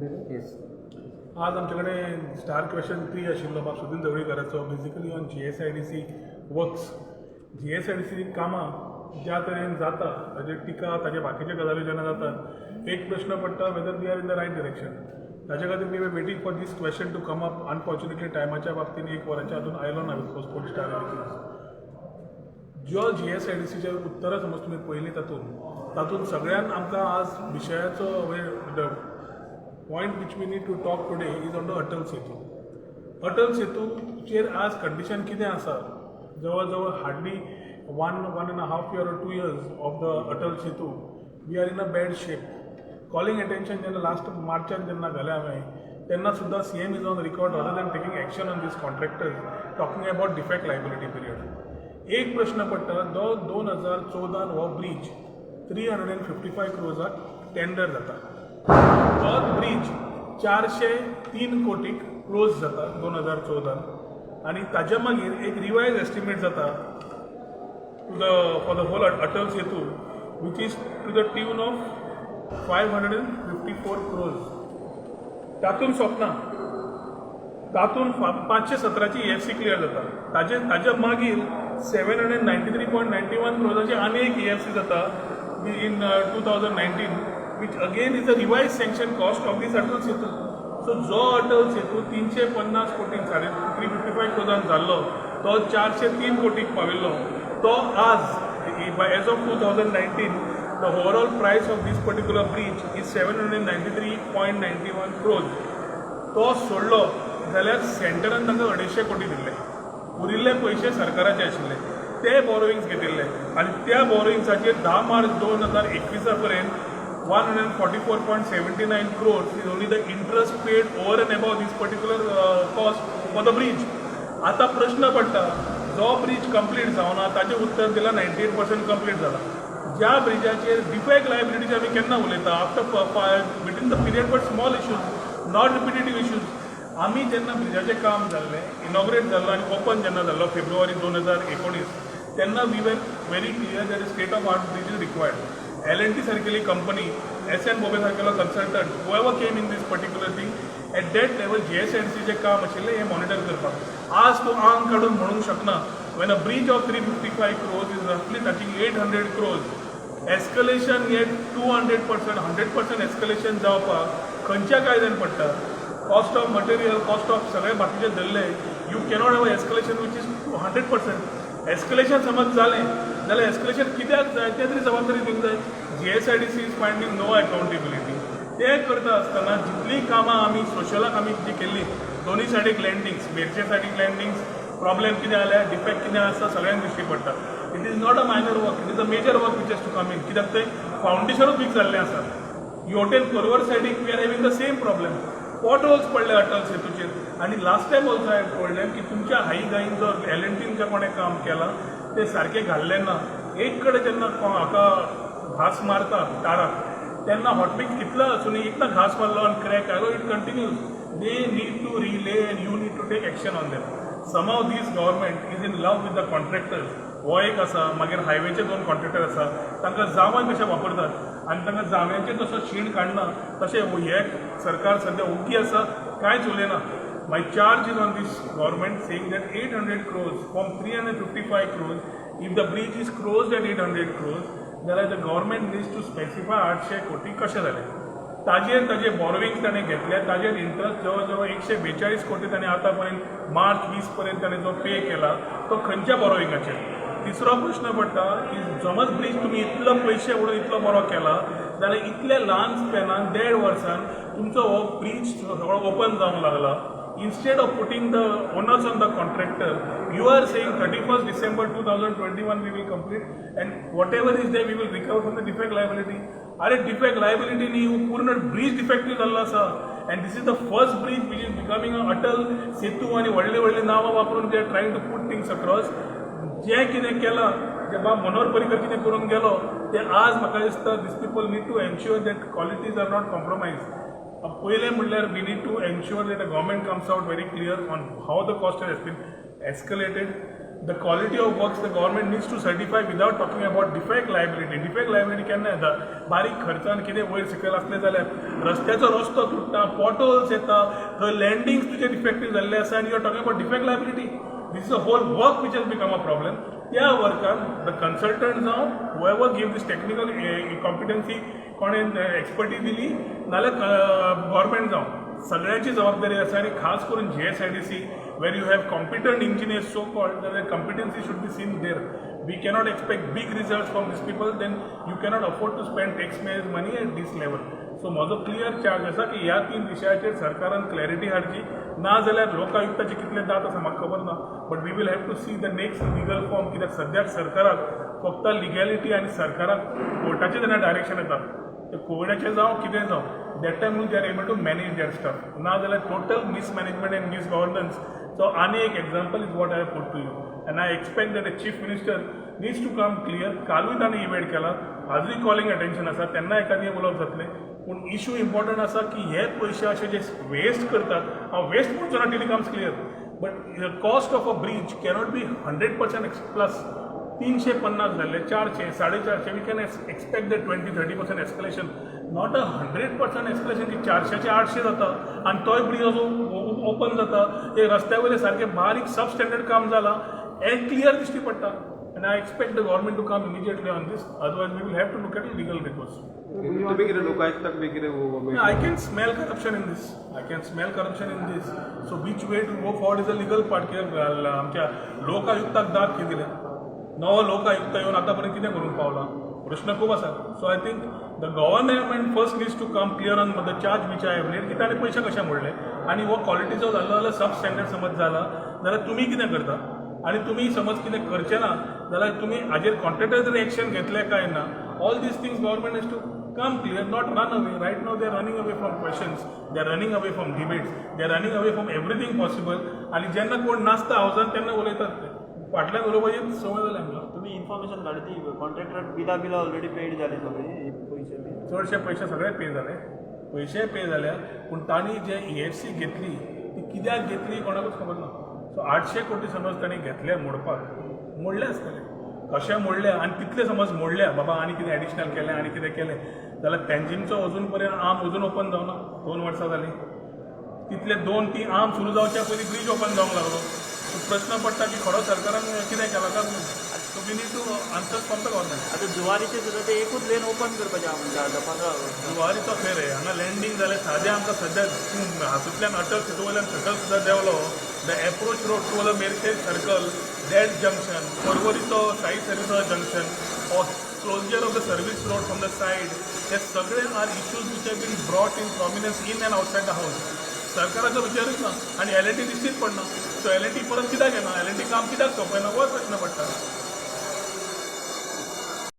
Yes. आज आमच्याकडे star question 3 आशिल्लो सुदीन ढवळीकराचो basically on GSIDC works. GSIDC कामां ज्या तरेन जाता ताजेर टिका ताजे बाकीचे गजाली जेन्ना जातात एक प्रश्न पडटा whether we are in the right direction. ताजे खातीर we were waiting for this question to come up. Unfortunately टायमाच्या बाबतीन 1 वराच्या हातून आयलो ना विथ पोस्टपोन स्टार ज्यो GSIDCचे उत्तरां समज तुमी पयली तातूंत सगळ्यान आमकां आज विशयाचो point which we need to talk today is on the Atal Setu. Atal सेतूचेर आज कंडिशन कितें आसा जवळ जवळ hardly 1.5 year or 2 years of the Atal Setu we are in a bad shape. Calling attention जेन्ना लास्ट मार्चान जेन्ना घालें हांवें तेन्ना सुद्दां CM is on record other than taking action on this contractors talking about defect liability period. एक प्रश्न पडटा जो 2014 हो ब्रीज 355 crores टेंडर जाता. तो ब्रीज 403 कोटीक क्लोज जाता 2014 आनी ताज्या मागीर एक रिवायज एस्टिमेट जाता for the whole Atal Setu which is to the tune of 554 crores. तातूंत सोंपना. तातूंत 517ची EFC क्लियर जाता. ताज्या मागीर 793.91 crores आनी एक EFC जाता in 2019 which again is the revised sanction cost of this Atal Setu. So जो अटल सेतू 350 कोटी 355 crores जाल्लो तो 403 कोटीक पाविल्लो. तो आज as of 2019 the overall price of this particular bridge is 793.91 crores. तो सोडलो जाल्यार सेंटरान तांकां 250 कोटी दिल्ले. उरिल्ले पयशे सरकाराचे आशिल्ले ते बॉरोइंग्स घेतिल्ले आनी त्या बॉरोइंग्साचेर 10 मार्च 2021 पर्यंत 144.79 crores is only the interest paid over and above this particular cost for the bridge. आता प्रश्न पडटा जो ब्रिज कंप्लीट जावना ताचें उत्तर दिलां 98% कंप्लीट जाला. ज्या ब्रिजाचेर डिफेक्ट लायबिलिटीचे आमी केन्ना उलयता after between the period but small issues not repetitive issues. आमी जेन्ना ब्रिजाचें काम जाल्लें इनॉग्रेट जाल्लो आनी ओपन जेन्ना जाल्लो फेब्रुवारी 2019 तेन्ना we were very clear that state of art bridge is required. L&T सारकेली कंपनी SN बोबे सारकेलो consultant whoever came in this particular thing at that level GSIDCचे काम आशिल्लें हें मॉनिटर करपाक. आज तो आंग काडून म्हणूंक शकना when a breach of 355 crores is roughly touching 800 crores. Escalation हे 200% 100% एस्कलेशन जावपाक खंयच्या कायद्यान पडटा. Cost of material cost of सगळे बाकीचे धरले you cannot have escalation which is 100%. Escalation समज जालें जाल्यार एस्कलेशन कित्याक जाय ते तरी जबाबदारी दिवंक जाय. GSIDC is finding no accountability. ते करता आसतना जितलीं कामां आमी सोशलाक आमी जी केल्ली दोनूय सायडीक लँडिंग्स मेरचे सायडीक लँडिंग्स प्रॉब्लेम कितें जाल्या डिफेक्ट कितें आसा सगळ्यांक दिश्टी पडटा. It is not a minor work it is a major work which has to come in. कित्याक थंय फावंडेशनूच वीक जाल्लें आसा. योटेन करवर सायडीक we are having the same problem. Potholes पडले अटल सेतूचेर आनी लास्ट टायम ऑल्सो हांवें पळयलें की तुमच्या हाई गाईन जो L&Tन जें कोणें काम केलां तें सारकें घाल्लें ना. एक कडेन जेन्ना हाका घास मारता ताराक तेन्ना हॉटमिक्स कितलो आसुनी एकदा घास मारलो आनी क्रॅक आयलो it continues. They need to relay and you need to take action on them. Somehow this government is in love with the contractors. हो एक आसा मागीर हायवेचे 2 कॉन्ट्रॅक्टर आसा तांकां जावं कशें वापरतात आनी तांकां जाव्यांचेर जसो शीण काडना तशें हे सरकार सद्या ओगी आसा कांयच उलयना. My charge is on this government saying that 800 crores from 355 crores. If the bridge is closed at 800 crores जाल्यार the government needs to specify 800 कोटी कशें जालें. ताजे बॉरोविंग्स ताणें घेतले ताजेर इंट्रस्ट जवळ जवळ 142 कोटी ताणें आतां पर्यंत मार्च 20 पर्यंत ताणें जो पे केला तो खंयच्या बॉरोविंगाचेर. तिसरो प्रश्न पडटा की समज ब्रीज तुमी इतलो पयशे उडोवन इतलो बरो केला जाल्यार इतल्या ल्हान स्पॅनान 1.5 वर्सान तुमचो हो ब्रीज सगळो ओपन जावंक लागला. Instead of putting the onus on the contractor, you are saying 31st December 2021 we will complete and whatever is there we will recover from the defect liability. अरे defect liability न्ही पूर्ण bridge defective जाल्लो आसा and this is the first bridge which is becoming a Atal Setu आनी व्हडली नांवां वापरून they are trying to put things across. जें कितें केलां जें मनोहर पर्रीकर कितें करून गेलो तें आज म्हाका दिसता these people need to ensure that qualities are not compromised. पहिले म्हणल्यार we need to ensure that the government comes out very clear on how the cost has been escalated. The quality of works the government needs to certify without talking about defect liability. Defect liability केन्ना येता बारीक खर्चान कितें वयर सकयल आसलें जाल्यार रस्त्याचो रस्तो तुटता, पॉटहोल्स येता, थंय लँडिंग तुजे डिफेक्टीव जाल्ले आसा आनी you are talking about defect liability. This is a whole work which has become a problem. त्या वर्कान द कन्सल्टंट जावं whoever give this technical competency कोणें एक्सपर्टीज दिली नाल्यार गव्हर्मेंट जावं सगळ्यांची जबाबदारी आसा आनी खास करून GSIDC where you have competent engineers so called that the competency should be seen there. We cannot expect big results from these people, then you cannot afford to spend taxpayers money at this level. So म्हजो clear charge आसा की ह्या 3 विशयाचेर सरकारान clarity हाडची ना जाल्यार लोकायुक्ताचे कितले दात आसा म्हाका खबर ना but we will have to see the next legal form कित्याक सद्याक सरकाराक फक्त लिगॅलिटी आनी सरकाराक कोर्टाचें जेन्ना डायरेक्शन येता ते कोविडाचें जावं कितें जावं that time they are able to manage that stuff ना जाल्यार total mismanagement and misgovernance. So आनी एक example is what I have put to you and I expect that the chief minister needs to come clear. कालूय ताणें event केला आजूय calling attention आसा तेन्ना एखादें उलोवप जातलें पूण इशू इम्पॉर्टंट आसा की हे पयशे अशे जे वेस्ट करतात हांव वेस्ट म्हणचो ना till comes clear but the cost of a bridge cannot be 100% plus 350 जाल्ले 400 450 we can expect the 20-30% escalation not a 100% escalation की 400 चे 800 जाता आनी तोय ब्रीज ओपन जाता ते रस्त्या वयले सारके बारीक सब स्टँडर्ड काम जाला हे क्लियर दिश्टी पडटा. And I expect the government to come immediately on this. Otherwise, we will have to look at a legal recourse. I can smell corruption in this. I can smell corruption in this. So which way to go forward is a legal part. आमच्या लोकायुक्ताक दाद कितें दिलें नवो लोकायुक्त येवन आतां पर्यंत कितें करून पावला प्रश्न खूब आसा. So I think the government first needs to come clear on the charge which I have laid की ताणें पयशे कशे मोडले आनी हो क्वॉलिटीचो जाल्लो जाल्यार सब स्टँडर्ड समज जाला जाल्यार तुमी कितें करता आणि तुम्ही समज कितें करचे ना जाल्यार तुम्ही हाजेर कॉन्ट्रॅक्टर जर एक्शन घेतले काय ना all these things government has to come clear not run away. Right now they are running away from questions they are running away from debates they are running away from everything possible आणि जेन्ना कोण नासता हावजान तेन्ना उलयतात ते फाटल्यान उलोवपाची संवय जाल्या आमकां. तुम्ही इन्फॉर्मेशन काढली कॉन्ट्रॅक्टर बिला ऑलरेडी पेड झाली सगळी पैसे चडशे पयशे सगळे पे जाले पयशे पे जाल्या पूण तांणी जे EFC घेतली ती कित्याक घेतली कोणाकूच खबर ना. सो 800 कोटी समज तांणी घेतले मोडपाक मोडले आसतले कशें मोडले आनी तितले समज मोडल्या बाबा आनी कितें एडिशनल केलें आनी कितें केलें जाल्यार तेंजिमचो अजून पर्यंत आर्म अजून ओपन जावना 2 वर्सां जालीं तितले 2-3 आर्म सुरू जावच्या पयलीं ब्रीज ओपन जावंक लागलो. सो प्रश्न पडटा की खरो सरकारान कितें केला काय म्हणून. So we need to answer from the government. आता जुवारीचे सुद्धा ते एकूच लेन ओपन करपाचें म्हणजे आता 15 जुवारीचो फेर आहे हांगा लँडिंग जालें सादें आमकां सद्या हातूंतल्यान अटल तितू वयल्यान सकल सुद्दां देंवलो the approach road to the Merces circle that junction परवरीचो Sai service junction or closure of the service road from the side हे सगळे are issues which have been brought in prominence in and outside the house. सरकाराचो विचारूच ना आनी L&T दिश्टीच पडना. So L&T परत कित्याक येना L&T काम कित्याक सोंपयना हो प्रश्न पडटा.